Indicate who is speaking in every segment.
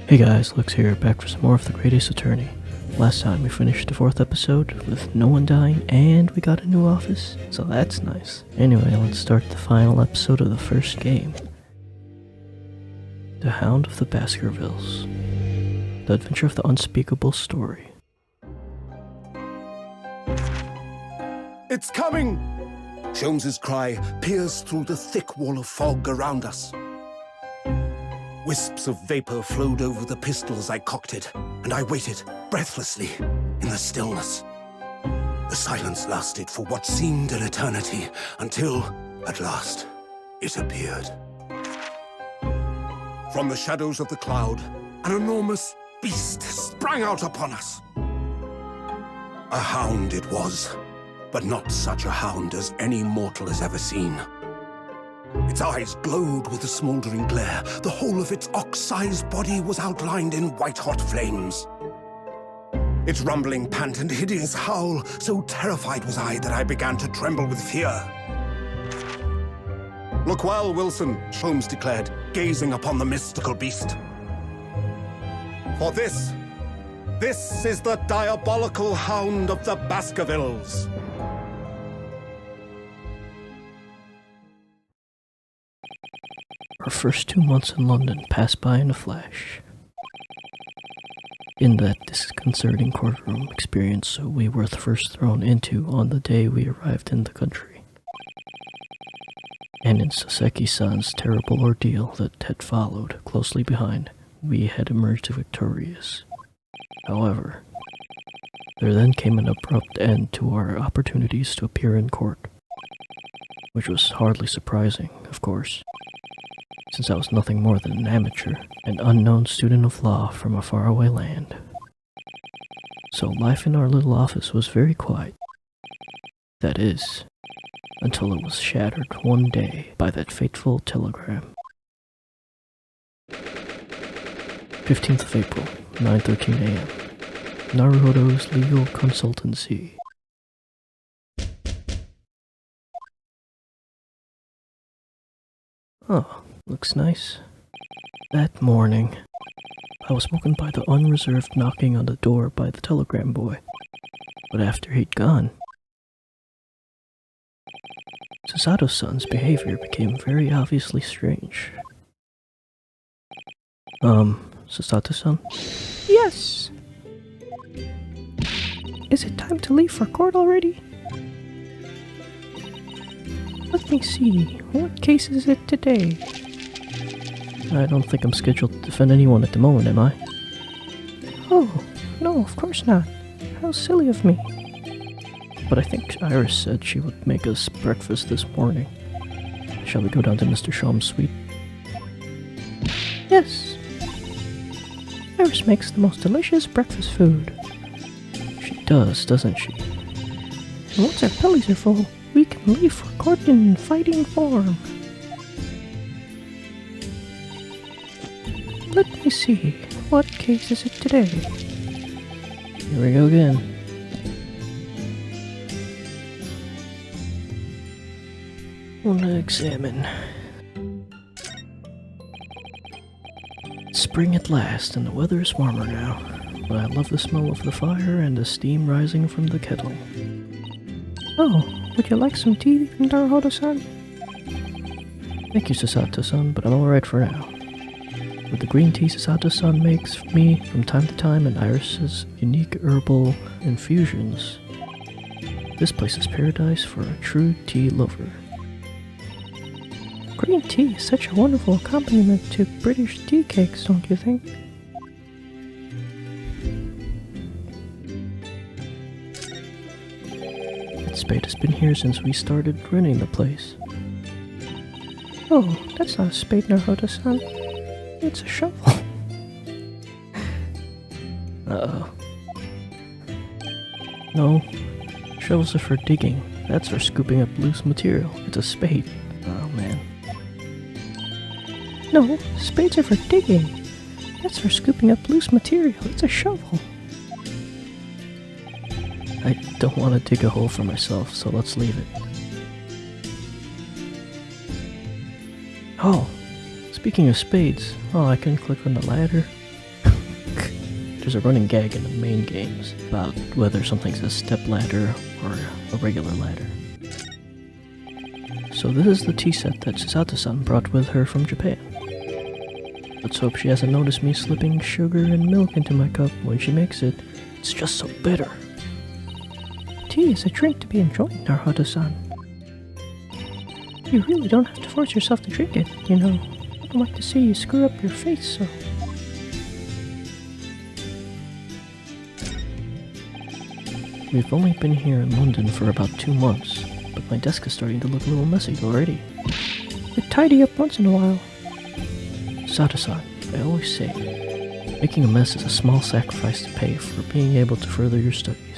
Speaker 1: Hey guys, Lux here, back for some more of The Greatest Attorney. Last time we finished the 4th episode with no one dying and we got a new office, so that's nice. Anyway, let's start the final episode of the first game. The Hound of the Baskervilles. The Adventure of the Unspeakable Story.
Speaker 2: It's coming! Sholmes' cry pierced through the thick wall of fog around us. Wisps of vapor flowed over the pistols I cocked, and I waited breathlessly in the stillness. The silence lasted for what seemed an eternity, until, at last, it appeared. From the shadows of the cloud, an enormous beast sprang out upon us. A hound it was, but not such a hound as any mortal has ever seen. Its eyes glowed with a smoldering glare. The whole of its ox-sized body was outlined in white-hot flames. Its rumbling pant and hideous howl, so terrified was I that I began to tremble with fear. "Look well, Wilson," Sholmes declared, gazing upon the mystical beast. "For this is the diabolical Hound of the Baskervilles."
Speaker 1: Our first 2 months in London passed by in a flash. In that disconcerting courtroom experience we were first thrown into on the day we arrived in the country. And in Saseki-san's terrible ordeal that had followed closely behind, we had emerged victorious. However, there then came an abrupt end to our opportunities to appear in court, which was hardly surprising, of course, since I was nothing more than an amateur, an unknown student of law from a faraway land. So life in our little office was very quiet. That is, until it was shattered one day by that fateful telegram. 15th of April, 9:13 a.m. Naruhodo's Legal Consultancy. Oh, looks nice. That morning, I was woken by the unreserved knocking on the door by the telegram boy. But after he'd gone, Sasato-san's behavior became very obviously strange. Sasato-san?
Speaker 3: Yes! Is it time to leave for court already? Let me see, what case is it today?
Speaker 1: I don't think I'm scheduled to defend anyone at the moment, am I?
Speaker 3: Oh, no, of course not. How silly of me.
Speaker 1: But I think Iris said she would make us breakfast this morning. Shall we go down to Mr. Sholmes' suite?
Speaker 3: Yes. Iris makes the most delicious breakfast food.
Speaker 1: She does, doesn't she?
Speaker 3: And once our bellies are full, we can leave for court in fighting form. Let me see, what case is it today?
Speaker 1: Here we go again. Wanna examine. Spring at last, and the weather is warmer now. But I love the smell of the fire and the steam rising from the kettle.
Speaker 3: Oh, would you like some tea, Naruhodo-san?
Speaker 1: Thank you, Sasato-san, but I'm alright for now. With the green tea Sasato-san makes me from time to time and Iris's unique herbal infusions, this place is paradise for a true tea lover.
Speaker 3: Green tea is such a wonderful accompaniment to British tea cakes, don't you think?
Speaker 1: That spade has been here since we started renting the place.
Speaker 3: Oh, that's not a spade, Naruhodo-san. It's a shovel.
Speaker 1: Uh-oh. No, shovels are for digging. That's for scooping up loose material. It's a spade. Oh, man.
Speaker 3: No, spades are for digging. That's for scooping up loose material. It's a shovel.
Speaker 1: I don't want to dig a hole for myself, so let's leave it. Oh, speaking of spades, I can click on the ladder. there's a running gag in the main games about whether something's a step ladder or a regular ladder. So this is the tea set that Chisato-san brought with her from Japan. Let's hope she hasn't noticed me slipping sugar and milk into my cup when she makes it. It's just so bitter.
Speaker 3: Tea is a drink to be enjoyed, Naruhodo-san. You really don't have to force yourself to drink it, you know. I don't like to see you screw up your face, so...
Speaker 1: We've only been here in London for about 2 months, but my desk is starting to look a little messy already.
Speaker 3: I tidy up once in a while.
Speaker 1: Sato-san, I always say, making a mess is a small sacrifice to pay for being able to further your studies.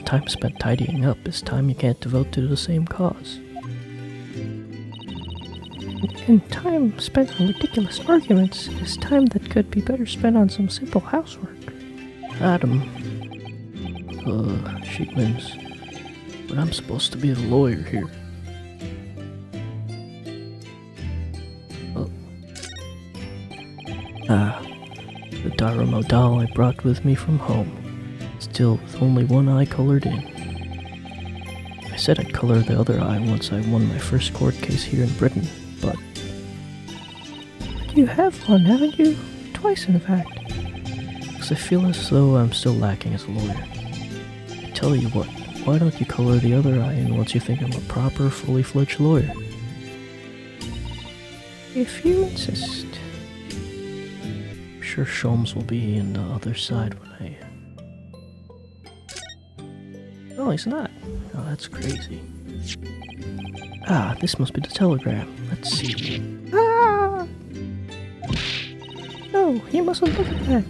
Speaker 1: Time spent tidying up is time you can't devote to the same cause.
Speaker 3: And time spent on ridiculous arguments is time that could be better spent on some simple housework.
Speaker 1: Adam. She wins. But I'm supposed to be the lawyer here. The Daramo doll I brought with me from home. Still with only one eye colored in. I said I'd color the other eye once I won my first court case here in Britain, but...
Speaker 3: You have one, haven't you? Twice, in fact.
Speaker 1: Because I feel as though I'm still lacking as a lawyer. I tell you what, why don't you color the other eye in once you think I'm a proper, fully fledged lawyer?
Speaker 3: If you insist.
Speaker 1: I'm sure Sholmes will be in the other side when I... Oh, he's not. Oh, that's crazy. This must be the telegram. Let's see.
Speaker 3: No, you mustn't look at that.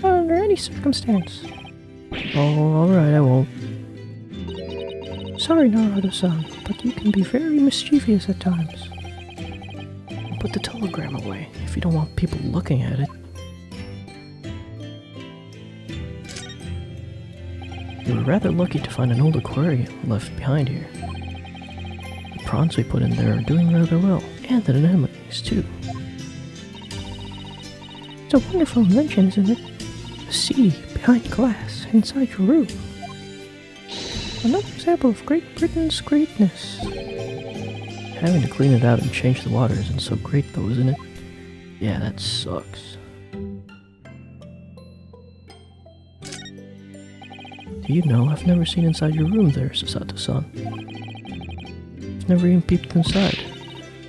Speaker 3: Not under any circumstance.
Speaker 1: Oh, alright, I won't.
Speaker 3: Sorry, Naruhodo-san, but you can be very mischievous at times.
Speaker 1: Put the telegram away if you don't want people looking at it. You were rather lucky to find an old aquarium left behind here. The prawns we put in there are doing rather well, and the anemones too.
Speaker 3: It's a wonderful invention, isn't it? The sea behind glass inside your room. Another example of Great Britain's greatness.
Speaker 1: Having to clean it out and change the water isn't so great though, isn't it? Yeah, that sucks. Do you know, I've never seen inside your room there, Sasato-san. I've never even peeped inside.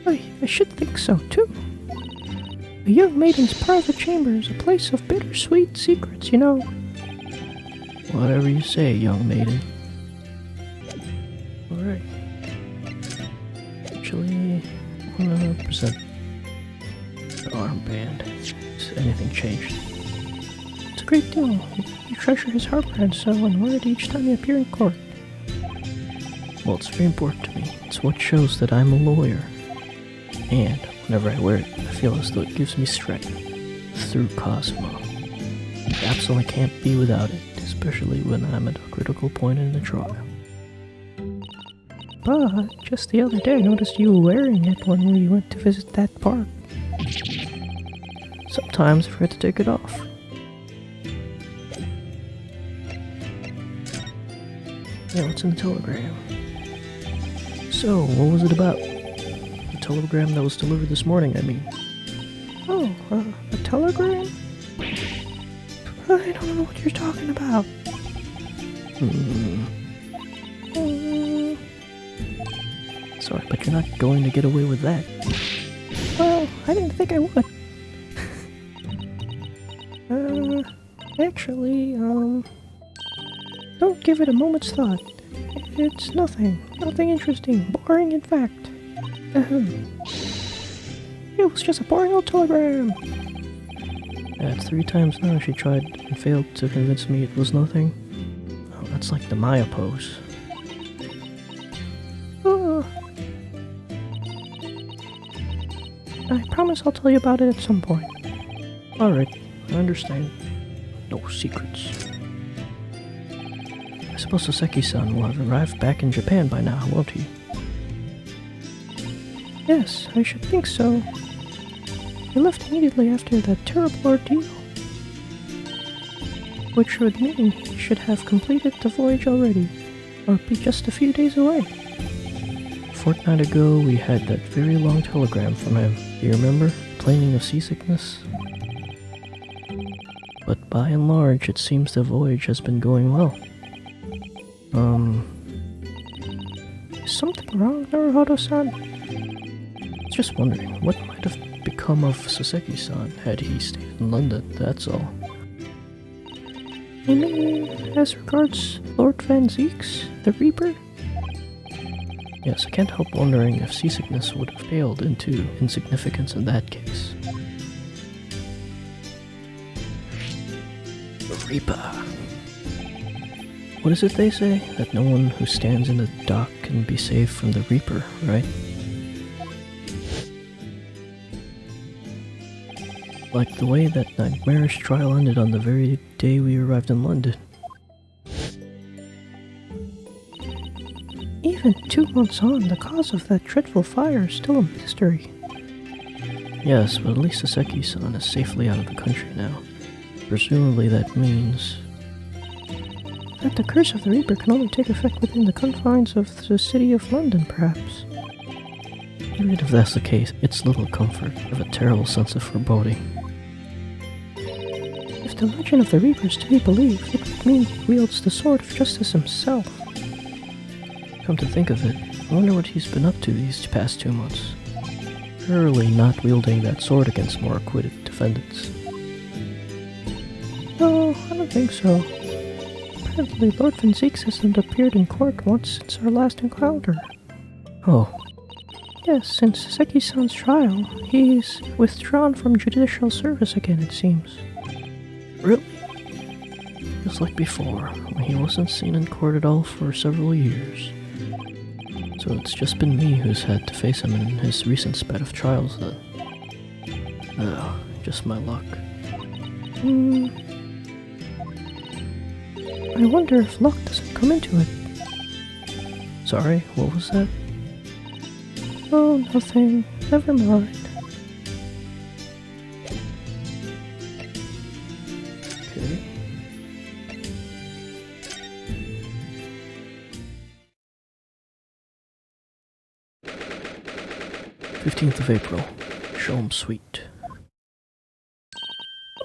Speaker 3: I should think so, too. A young maiden's private chamber is a place of bittersweet secrets, you know.
Speaker 1: Whatever you say, young maiden. Alright. Actually, 100%. The armband. Has anything changed?
Speaker 3: It's a great deal. You treasure his heartbrand so and wear it each time you appear in court.
Speaker 1: Well, it's very important to me. It's what shows that I'm a lawyer. And whenever I wear it, I feel as though it gives me strength. Through Cosmo. I absolutely can't be without it, especially when I'm at a critical point in the trial.
Speaker 3: But just the other day I noticed you wearing it when we went to visit that park.
Speaker 1: Sometimes I forget to take it off. Yeah, what's in the telegram? So, what was it about? The telegram that was delivered this morning, I mean.
Speaker 3: Oh, a telegram? I don't know what you're talking about.
Speaker 1: Sorry, but you're not going to get away with that.
Speaker 3: Well, I didn't think I would. Actually, don't give it a moment's thought. It's nothing interesting, boring in fact. It was just a boring old telegram.
Speaker 1: It's 3 times now she tried and failed to convince me it was nothing. Oh, that's like the Maya pose.
Speaker 3: I promise I'll tell you about it at some point.
Speaker 1: Alright, I understand. No secrets. I suppose Soseki-san will have arrived back in Japan by now, won't he?
Speaker 3: Yes, I should think so. He left immediately after that terrible ordeal. which would mean he should have completed the voyage already, or be just a few days away.
Speaker 1: A fortnight ago, we had that very long telegram from him. Do you remember? Complaining of seasickness? But by and large, it seems the voyage has been going well.
Speaker 3: Is something wrong, Naruhodo-san?
Speaker 1: Just wondering, what might have become of Soseki-san had he stayed in London, that's all.
Speaker 3: You mean, as regards Lord Van Zeeks, the Reaper?
Speaker 1: Yes, I can't help wondering if seasickness would have failed into insignificance in that case. The Reaper. What is it they say? That no one who stands in the dock can be saved from the Reaper, right? Like the way that nightmarish trial ended on the very day we arrived in London.
Speaker 3: Even 2 months on, the cause of that dreadful fire is still a mystery.
Speaker 1: Yes, but at least Soseki-san is safely out of the country now. Presumably that means...
Speaker 3: that the curse of the Reaper can only take effect within the confines of the city of London, perhaps.
Speaker 1: Even if that's the case, it's little comfort. I have a terrible sense of foreboding.
Speaker 3: If the legend of the Reaper is to be believed, it would mean he wields the sword of justice himself.
Speaker 1: Come to think of it, I wonder what he's been up to these past 2 months. Surely not wielding that sword against more acquitted defendants.
Speaker 3: No, I don't think so. Apparently, Lord Van Zeeks hasn't appeared in court once since our last encounter.
Speaker 1: Oh,
Speaker 3: Yes, since Soseki-san's trial, he's withdrawn from judicial service again, it seems.
Speaker 1: really? Just like before, when he wasn't seen in court at all for several years. So it's just been me who's had to face him in his recent spat of trials then. Ugh, just my luck.
Speaker 3: I wonder if luck doesn't come into it.
Speaker 1: Sorry, what was that?
Speaker 3: Oh, nothing. Never mind.
Speaker 1: Okay. "15th of April, Sholmes Suite.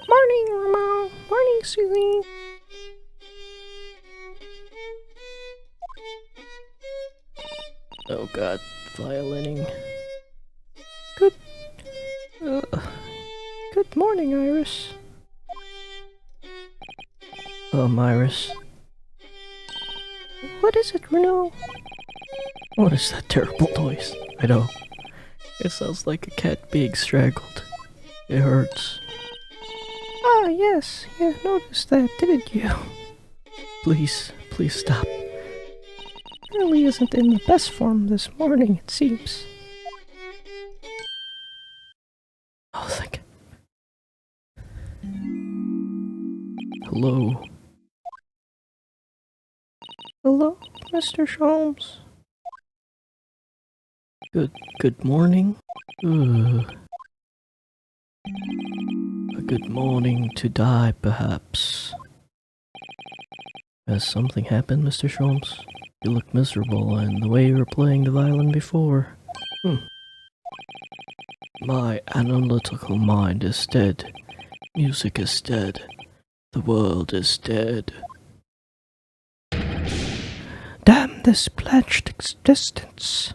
Speaker 3: Morning, Ramon. Morning, Susie.
Speaker 1: Oh god, violining.
Speaker 3: Good morning, Iris.
Speaker 1: Iris.
Speaker 3: What is it, Renault?
Speaker 1: What is that terrible noise? I know. It sounds like a cat being strangled. It hurts.
Speaker 3: Ah, yes. You noticed that, didn't you?
Speaker 1: Please stop.
Speaker 3: Really isn't in the best form this morning, it seems.
Speaker 1: Oh, thank... Hello?
Speaker 3: Hello, Mr. Sholmes?
Speaker 1: Good morning? A good morning to die, perhaps. Has something happened, Mr. Sholmes? You look miserable, and the way you were playing the violin before. My analytical mind is dead. Music is dead. The world is dead.
Speaker 3: Damn this blanched existence.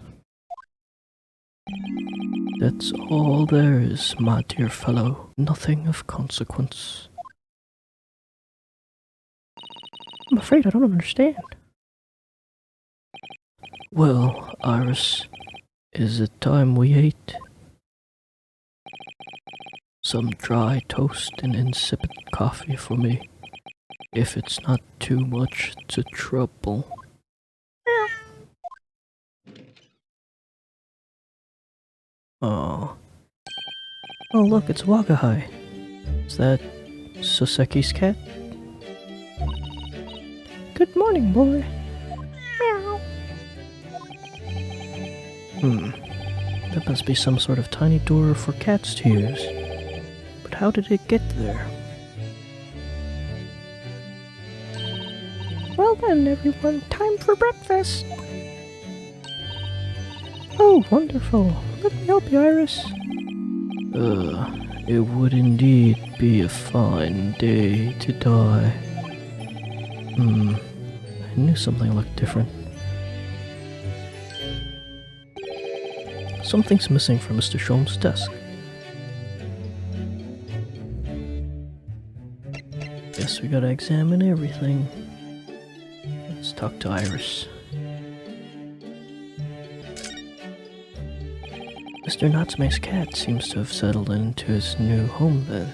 Speaker 1: That's all there is, my dear fellow. Nothing of consequence.
Speaker 3: I'm afraid I don't understand.
Speaker 1: Well, Iris, is it time we ate? Some dry toast and insipid coffee for me, if it's not too much to trouble. Oh, look, it's Wakahai. Is that Soseki's cat?
Speaker 3: Good morning, boy.
Speaker 1: That must be some sort of tiny door for cats to use. But how did it get there?
Speaker 3: Well then, everyone, time for breakfast. Oh, wonderful. Let me help you, Iris.
Speaker 1: It would indeed be a fine day to die. I knew something looked different. Something's missing from Mr. Sholmes' desk. Guess we gotta examine everything. Let's talk to Iris. Mr. Natsume's cat seems to have settled into his new home then.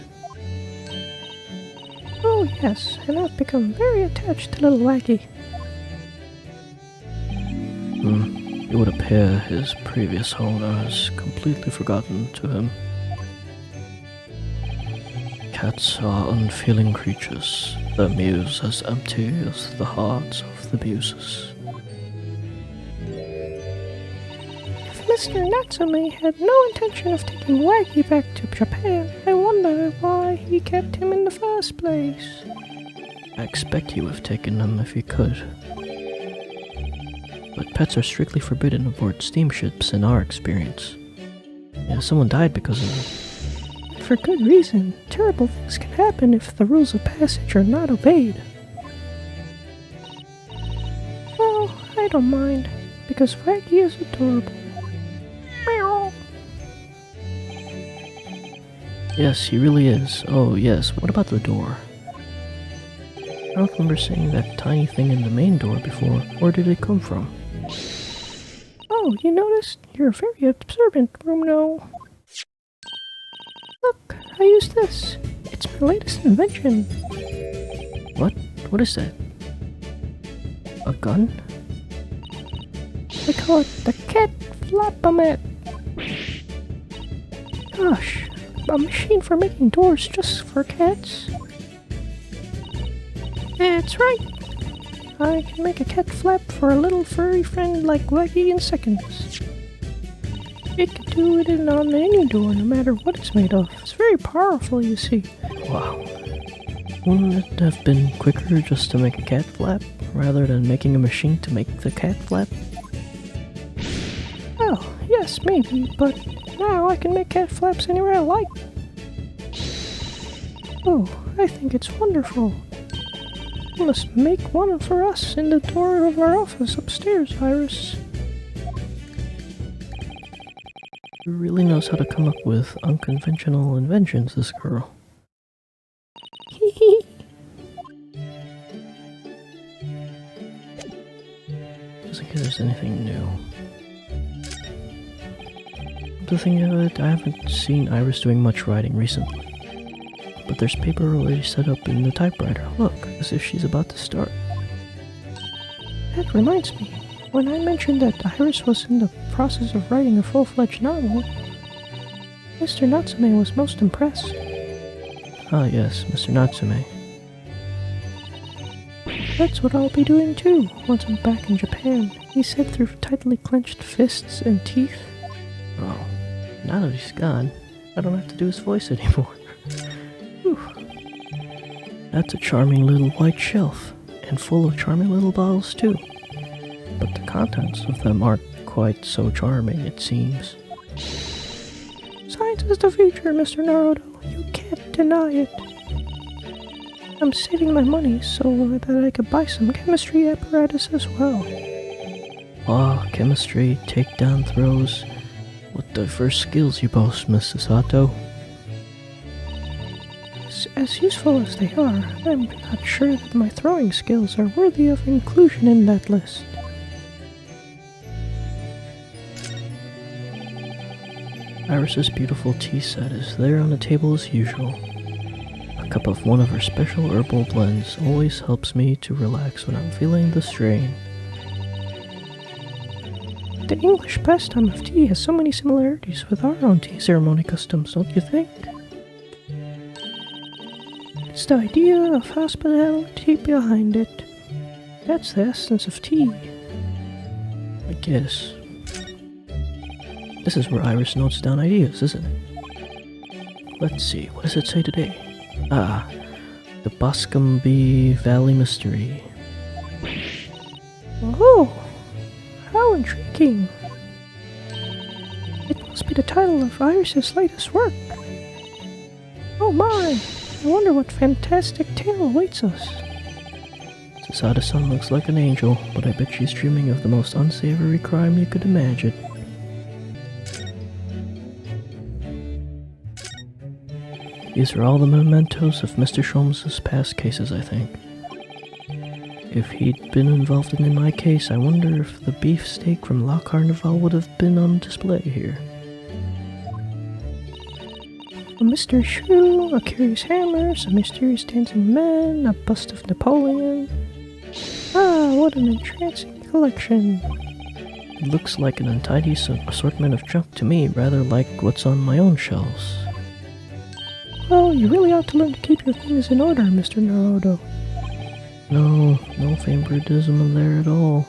Speaker 3: Oh yes, and I've become very attached to little Wacky.
Speaker 1: It would appear his previous owner has completely forgotten to him. Cats are unfeeling creatures, their mews as empty as the hearts of the muses.
Speaker 3: If Mr. Natsume had no intention of taking Wacky back to Japan, I wonder why he kept him in the first place.
Speaker 1: I expect he would have taken them if he could. But pets are strictly forbidden aboard steamships in our experience. Yeah, someone died because of it.
Speaker 3: For good reason. Terrible things can happen if the rules of passage are not obeyed. Well, I don't mind, because Wacky is adorable. Meow.
Speaker 1: Yes, he really is. Oh yes, what about the door? I don't remember seeing that tiny thing in the main door before. Where did it come from?
Speaker 3: Oh, you noticed? You're very observant, Bruno. Look, I use this. It's my latest invention.
Speaker 1: What? What is that? A gun?
Speaker 3: I call it the cat flapomet. Gosh, a machine for making doors just for cats. That's right. I can make a cat flap for a little furry friend like Wacky in seconds. It can do it on any door, no matter what it's made of. It's very powerful, you see.
Speaker 1: Wow. Wouldn't it have been quicker just to make a cat flap, rather than making a machine to make the cat flap?
Speaker 3: Well, yes, maybe, but now I can make cat flaps anywhere I like. Oh, I think it's wonderful. You must make one for us in the door of our office upstairs, Iris.
Speaker 1: She really knows how to come up with unconventional inventions, this girl.
Speaker 3: Hee
Speaker 1: Doesn't think there's anything new. The thing of it, I haven't seen Iris doing much writing recently. But there's paper already set up in the typewriter. Look, as if she's about to start.
Speaker 3: That reminds me, when I mentioned that Iris was in the process of writing a full-fledged novel, Mr. Natsume was most impressed.
Speaker 1: Ah yes, Mr. Natsume.
Speaker 3: That's what I'll be doing too, once I'm back in Japan, he said through tightly clenched fists and teeth.
Speaker 1: Oh, now that he's gone, I don't have to do his voice anymore. Whew. That's a charming little white shelf, and full of charming little bottles too. But the contents of them aren't quite so charming, it seems.
Speaker 3: Science is the future, Mr. Naruhodo. You can't deny it. I'm saving my money so that I could buy some chemistry apparatus as well.
Speaker 1: Ah, chemistry, takedown throws. What diverse skills you boast, Mrs. Sato.
Speaker 3: As useful as they are, I'm not sure that my throwing skills are worthy of inclusion in that list.
Speaker 1: Iris's beautiful tea set is there on the table as usual. A cup of one of her special herbal blends always helps me to relax when I'm feeling the strain.
Speaker 3: The English pastime of tea has so many similarities with our own tea ceremony customs, don't you think? It's the idea of hospitality behind it. That's the essence of tea.
Speaker 1: I guess. This is where Iris notes down ideas, isn't it? Let's see, what does it say today? Ah, the Boscombe Valley Mystery.
Speaker 3: Oh, how intriguing. It must be the title of Iris's latest work. Oh my, I wonder what fantastic tale awaits us.
Speaker 1: Sasada-san looks like an angel, but I bet she's dreaming of the most unsavory crime you could imagine. These are all the mementos of Mr. Sholmes' past cases, I think. If he'd been involved in my case, I wonder if the beefsteak from La Carnival would have been on display here.
Speaker 3: A Mr. Shoe, a curious hammer, some mysterious dancing men, a bust of Napoleon. Ah, what an entrancing collection.
Speaker 1: It looks like an untidy assortment of junk to me, rather like what's on my own shelves.
Speaker 3: Well, you really ought to learn to keep your things in order, Mr. Naruhodo.
Speaker 1: No favoritism there at all.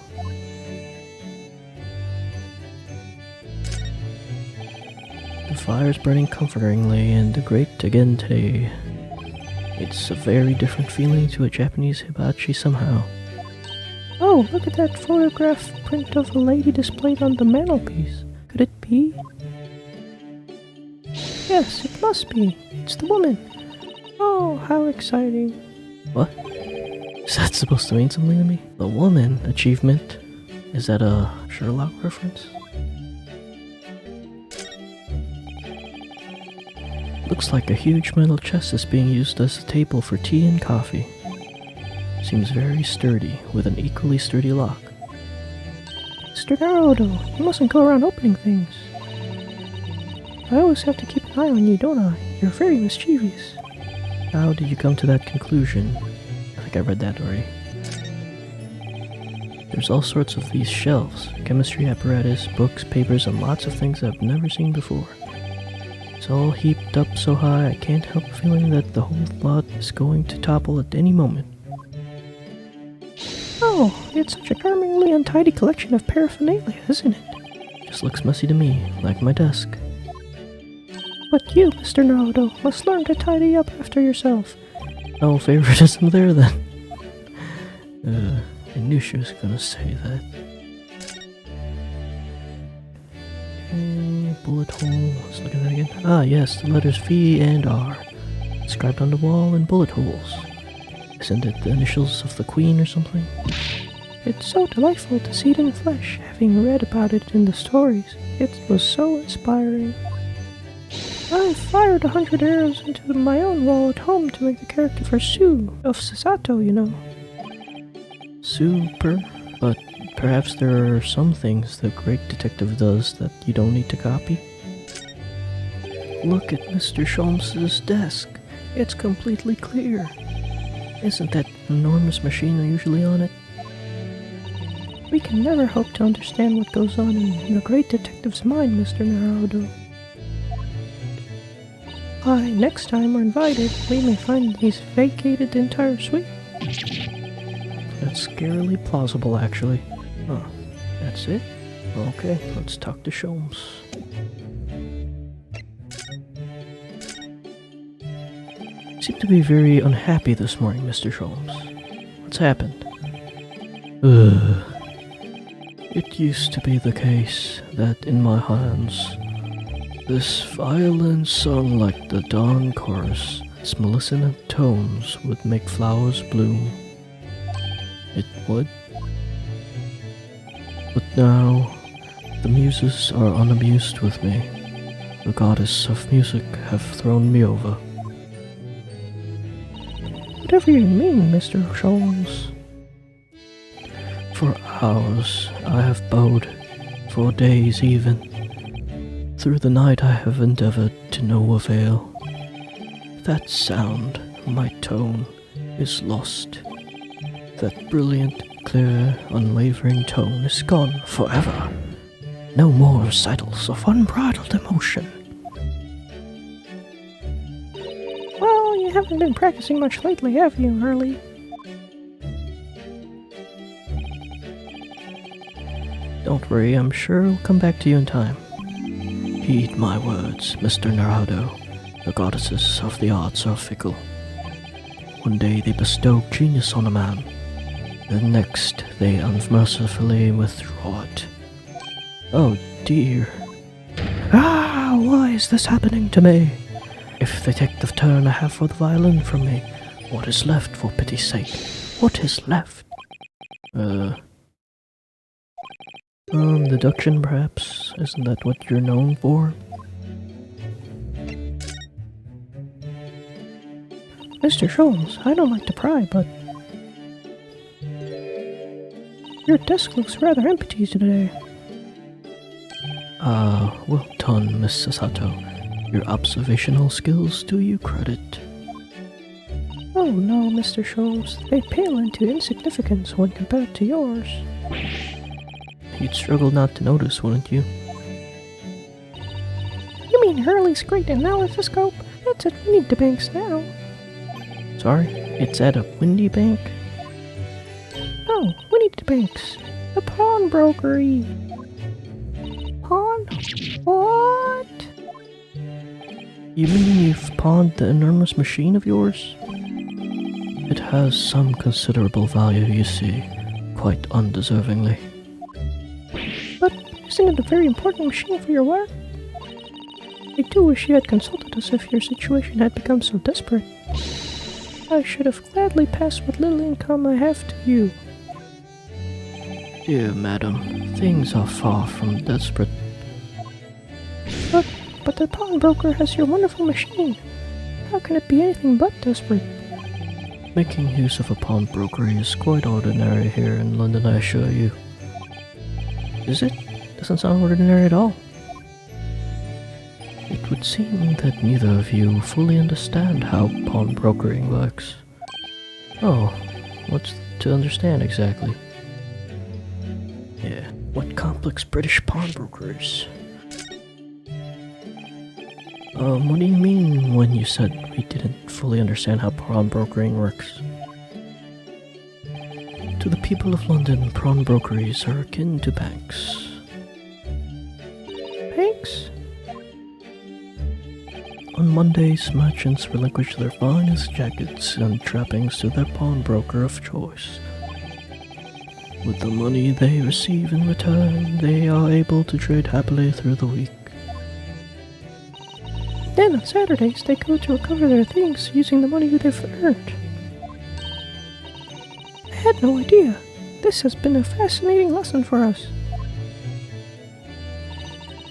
Speaker 1: The fire's burning comfortingly and the grate again today. It's a very different feeling to a Japanese hibachi somehow.
Speaker 3: Oh, look at that photograph print of a lady displayed on the mantelpiece. Could it be? Yes, it must be. It's the woman. Oh, how exciting.
Speaker 1: What? Is that supposed to mean something to me? The woman achievement? Is that a Sherlock reference? Looks like a huge metal chest is being used as a table for tea and coffee. Seems very sturdy, with an equally sturdy lock.
Speaker 3: Mr. Naruhodo, you mustn't go around opening things. I always have to keep an eye on you, don't I? You're very mischievous.
Speaker 1: How did you come to that conclusion? I think I read that already. There's all sorts of these shelves, chemistry apparatus, books, papers, and lots of things I've never seen before. It's all heaped up so high I can't help feeling that the whole lot is going to topple at any moment.
Speaker 3: Oh, it's such a charmingly untidy collection of paraphernalia, isn't it?
Speaker 1: Just looks messy to me, like my desk.
Speaker 3: But you, Mr. Naruhodo, must learn to tidy up after yourself.
Speaker 1: No favoritism there then. I knew she was gonna say that. Okay, bullet hole. Let's look at that again. Ah, yes, the letters V and R. Inscribed on the wall in bullet holes. Isn't it the initials of the Queen or something?
Speaker 3: It's so delightful to see it in flesh, having read about it in the stories. It was so inspiring. I fired 100 arrows into my own wall at home to make the character for Sue of Sasato, you know.
Speaker 1: Super, but perhaps there are some things the great detective does that you don't need to copy. Look at Mr. Sholmes' desk. It's completely clear. Isn't that enormous machine usually on it?
Speaker 3: We can never hope to understand what goes on in the great detective's mind, Mr. Naruhodo. Why, next time we're invited, we may find he's vacated the entire suite.
Speaker 1: That's scarily plausible, actually. Huh. That's it? Okay, let's talk to Sholmes. You seem to be very unhappy this morning, Mr. Sholmes. What's happened? It used to be the case that in my hands, this violin sung like the dawn chorus, its mellifluent tones would make flowers bloom. It would. But now, the muses are unamused with me. The goddess of music have thrown me over.
Speaker 3: Whatever you mean, Mr. Sholmes.
Speaker 1: For hours I have bowed, for days even. Through the night I have endeavored to no avail. That sound, my tone, is lost. That brilliant, clear, unwavering tone is gone forever. No more recitals of unbridled emotion.
Speaker 3: Well, you haven't been practicing much lately, have you, Hurley?
Speaker 1: Don't worry, I'm sure it'll come back to you in time. Heed my words, Mr. Naruhodo. The goddesses of the arts are fickle. One day they bestow genius on a man. The next, they unmercifully withdraw it. Oh dear. Ah, why is this happening to me? If they take the turn I have for the violin from me, what is left, for pity's sake? What is left? Deduction perhaps? Isn't that what you're known for?
Speaker 3: Mr. Sholmes, I don't like to pry, but your desk looks rather empty today.
Speaker 1: Well done, Miss Sasato. Your observational skills do you credit.
Speaker 3: Oh no, Mr. Sholmes, they pale into insignificance when compared to yours.
Speaker 1: You'd struggle not to notice, wouldn't you?
Speaker 3: You mean Hurley's great analysis scope? That's at Winnie Banks now.
Speaker 1: Sorry? It's at a windy bank?
Speaker 3: No, Winnie Banks. The pawnbrokery. Pawn? What?
Speaker 1: You mean you've pawned the enormous machine of yours? It has some considerable value, you see, quite undeservingly.
Speaker 3: But isn't it a very important machine for your work? I do wish you had consulted us if your situation had become so desperate. I should have gladly passed what little income I have to you.
Speaker 1: Dear madam, things are far from desperate.
Speaker 3: But the pawnbroker has your wonderful machine. How can it be anything but desperate?
Speaker 1: Making use of a pawnbrokery is quite ordinary here in London, I assure you. Is it? Doesn't sound ordinary at all. It would seem that neither of you fully understand how pawnbrokering works. Oh, what's to understand exactly? Yeah, what complex British pawnbrokers? What do you mean when you said we didn't fully understand how pawnbrokering works? To the people of London, pawnbrokeries are akin to banks.
Speaker 3: Banks?
Speaker 1: On Mondays, merchants relinquish their finest jackets and trappings to their pawnbroker of choice. With the money they receive in return, they are able to trade happily through the week.
Speaker 3: Then on Saturdays, they go to recover their things using the money they've earned. I had no idea. This has been a fascinating lesson for us.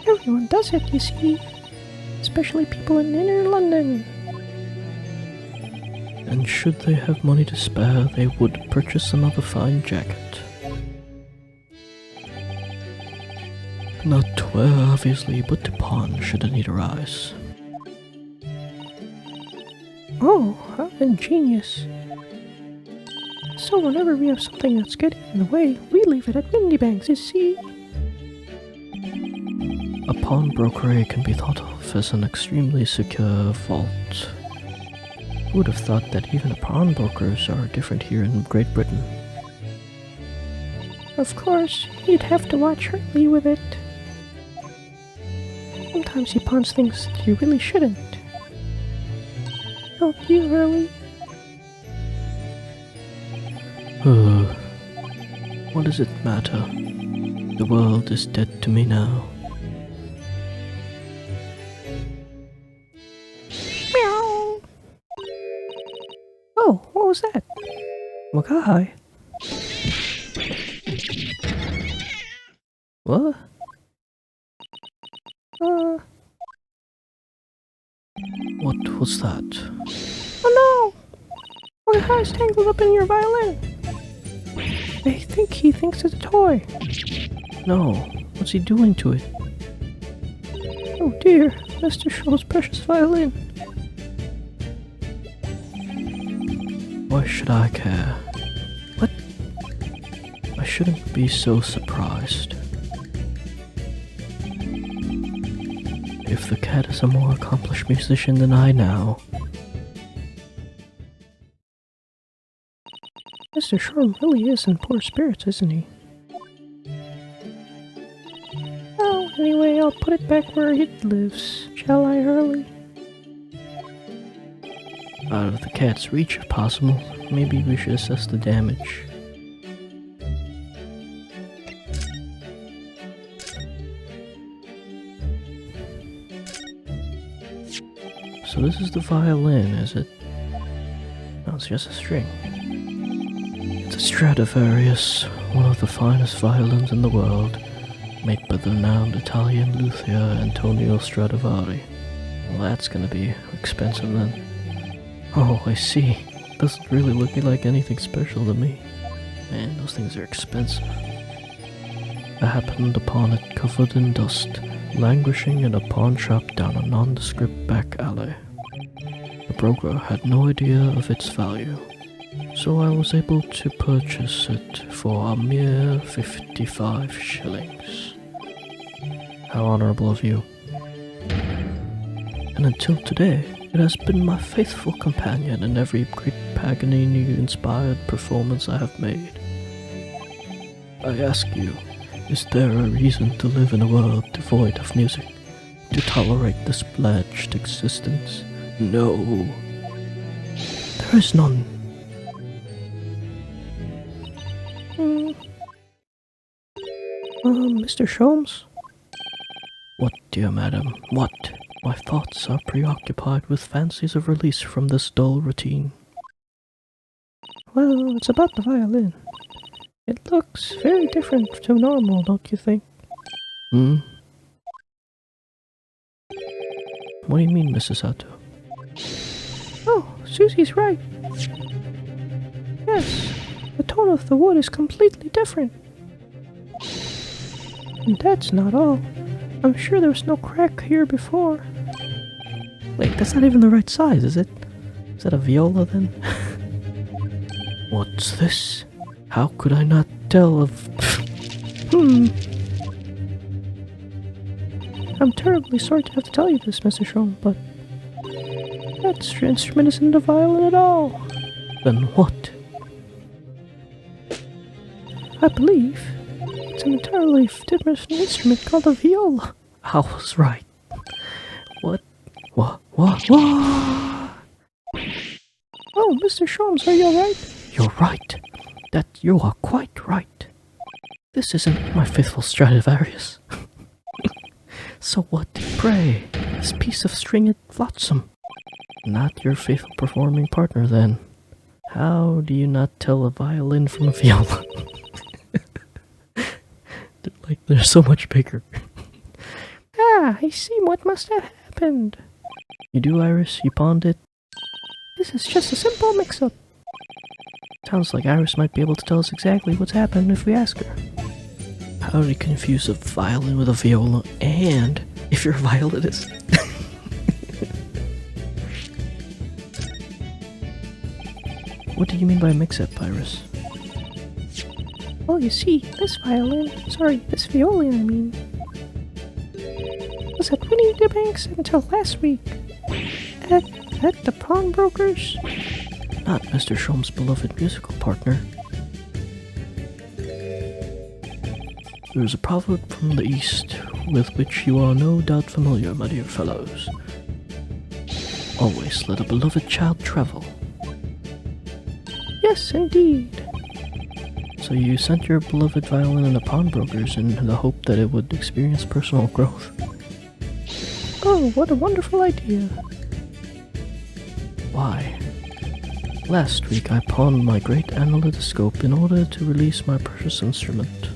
Speaker 3: Everyone does it, you see. Especially people in inner London.
Speaker 1: And should they have money to spare, they would purchase another fine jacket. Not to wear, obviously, but to pawn should a need arise.
Speaker 3: Oh, how ingenious. So whenever we have something that's getting in the way, we leave it at Mindy Banks, you see.
Speaker 1: A pawnbrokery can be thought of as an extremely secure vault. Who would have thought that even pawnbrokers are different here in Great Britain?
Speaker 3: Of course, you'd have to watch Hurley with it. Sometimes he pawns things that you really shouldn't. Don't you, Hurley?
Speaker 1: What does it matter? The world is dead to me now.
Speaker 3: Meow! Oh, what was that?
Speaker 1: Wakai? What? What was that?
Speaker 3: Oh no! Wakai's tangled up in your violin. I think he thinks it's a toy.
Speaker 1: No, what's he doing to it?
Speaker 3: Oh dear, Mr. Shaw's precious violin.
Speaker 1: Why should I care? What? I shouldn't be so surprised. If the cat is a more accomplished musician than I now.
Speaker 3: Mr. Sholmes really is in poor spirits, isn't he? Well, anyway, I'll put it back where it lives. Shall I, Hurley?
Speaker 1: Out of the cat's reach if possible. Maybe we should assess the damage. so this is the violin, is it? No, it's just a string. It's a Stradivarius, one of the finest violins in the world, made by the renowned Italian luthier Antonio Stradivari. Well, that's gonna be expensive then. Oh, I see. Doesn't really look like anything special to me. Man, those things are expensive. I happened upon it covered in dust, languishing in a pawn shop down a nondescript back alley. The broker had no idea of its value, so I was able to purchase it for a mere 55 shillings. How honorable of you. And until today, it has been my faithful companion in every great Paganini-inspired performance I have made. I ask you, is there a reason to live in a world devoid of music? To tolerate this pledged existence? No. There is none.
Speaker 3: Mr. Sholmes?
Speaker 1: What, dear madam, what? My thoughts are preoccupied with fancies of release from this dull routine.
Speaker 3: Well, it's about the violin. It looks very different to normal, don't you think?
Speaker 1: What do you mean, Mrs. Sato?
Speaker 3: Oh, Susie's right. Yes, the tone of the wood is completely different. And that's not all. I'm sure there was no crack here before.
Speaker 1: Wait, that's not even the right size, is it? Is that a viola then? What's this? How could I not tell of...
Speaker 3: I'm terribly sorry to have to tell you this, Mr. Sholmes, but that instrument isn't a violin at all.
Speaker 1: Then what?
Speaker 3: I believe it's an entirely different instrument called a viola.
Speaker 1: I was right. What? What?
Speaker 3: Oh, Mr. Sholmes, are you alright?
Speaker 1: You're right. You are quite right. This isn't my faithful Stradivarius. So what, pray? This piece of stringed flotsam. Not your faithful performing partner, then. How do you not tell a violin from a viola? They're so much bigger.
Speaker 3: I see what must have happened.
Speaker 1: You do, Iris? You pawned it?
Speaker 3: This is just a simple mix-up.
Speaker 1: Sounds like Iris might be able to tell us exactly what's happened if we ask her. How do you confuse a violin with a viola, and if you're a violinist? What do you mean by mix-up, Iris?
Speaker 3: Well, you see, this violin, I mean, was at Winnie the Banks until last week. At the pawnbroker's.
Speaker 1: Not Mr. Sholmes' beloved musical partner. There is a proverb from the East with which you are no doubt familiar, my dear fellows. Always let a beloved child travel.
Speaker 3: Yes, indeed.
Speaker 1: So you sent your beloved violin in a pawnbroker's in the hope that it would experience personal growth.
Speaker 3: Oh, what a wonderful idea.
Speaker 1: Why? Last week I pawned my great analytoscope in order to release my precious instrument.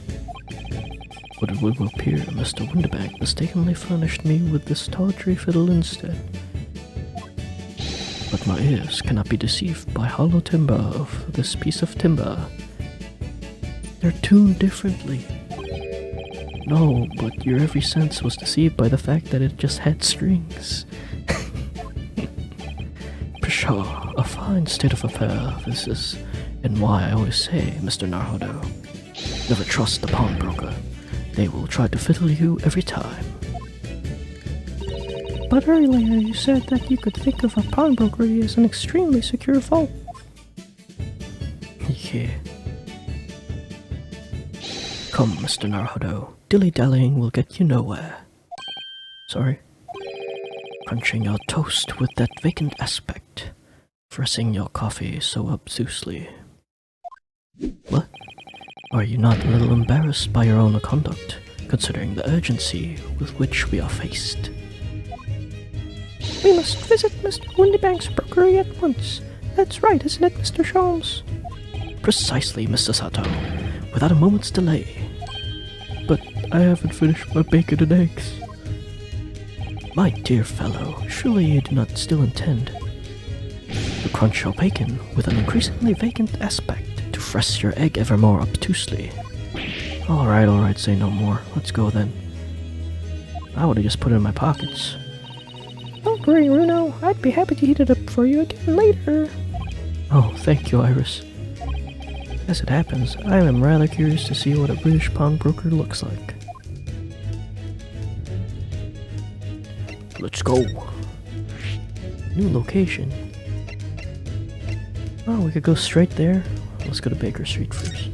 Speaker 1: But it will appear Mr. Winterbank mistakenly furnished me with this tawdry fiddle instead. But my ears cannot be deceived by hollow timbre of this piece of timber. They're tuned differently. No, but your every sense was deceived by the fact that it just had strings. Pshaw, a fine state of affair this is, and why I always say, Mr. Naruhodo, never trust the pawnbroker. They will try to fiddle you every time.
Speaker 3: But earlier you said that you could think of a pawnbroker as an extremely secure vault.
Speaker 1: Yeah. Come, Mr. Naruhodo, dilly-dallying will get you nowhere. Sorry? Crunching your toast with that vacant aspect, pressing your coffee so obtusely. What? Are you not a little embarrassed by your own conduct, considering the urgency with which we are faced?
Speaker 3: We must visit Mr. Windybank's brokery at once. That's right, isn't it, Mr. Sholmes?
Speaker 1: Precisely, Mr. Sato. Without a moment's delay. But I haven't finished my bacon and eggs. My dear fellow, surely you do not still intend to crunch your bacon with an increasingly vacant aspect, to fresh your egg ever more obtusely. Alright, say no more. Let's go then. I would have just put it in my pockets.
Speaker 3: Don't worry, Runo. I'd be happy to heat it up for you again later.
Speaker 1: Oh, thank you, Iris. As it happens, I am rather curious to see what a British pawnbroker looks like. Let's go. New location. Oh, we could go straight there. Let's go to Baker Street first.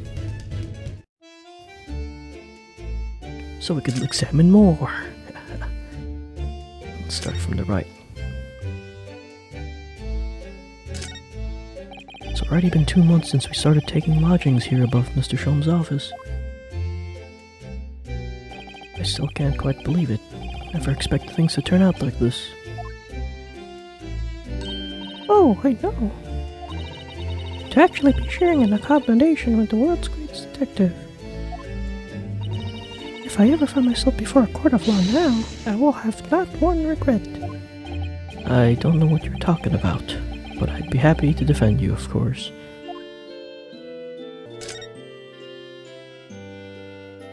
Speaker 1: So we could examine more. Let's start from the right. It's already been 2 months since we started taking lodgings here above Mr. Sholmes' office. I still can't quite believe it. Never expected things to turn out like this.
Speaker 3: Oh, I know. To actually be sharing an accommodation with the world's greatest detective. If I ever find myself before a court of law now, I will have not one regret.
Speaker 1: I don't know what you're talking about, but I'd be happy to defend you, of course.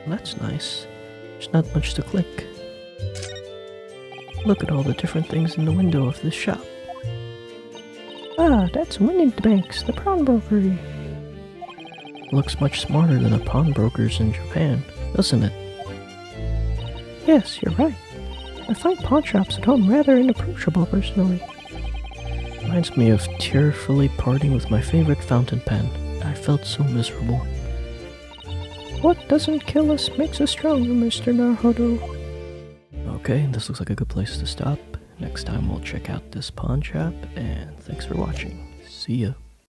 Speaker 1: That's nice. There's not much to click. Look at all the different things in the window of this shop.
Speaker 3: Ah, that's Windybank's, the pawnbrokery.
Speaker 1: Looks much smarter than a pawnbroker's in Japan, doesn't it?
Speaker 3: Yes, you're right. I find pawnshops at home rather inapproachable, personally.
Speaker 1: Reminds me of tearfully parting with my favorite fountain pen. I felt so miserable.
Speaker 3: What doesn't kill us makes us stronger, Mr. Naruhodo.
Speaker 1: Okay, this looks like a good place to stop. Next time we'll check out this pawn shop, and thanks for watching. See ya.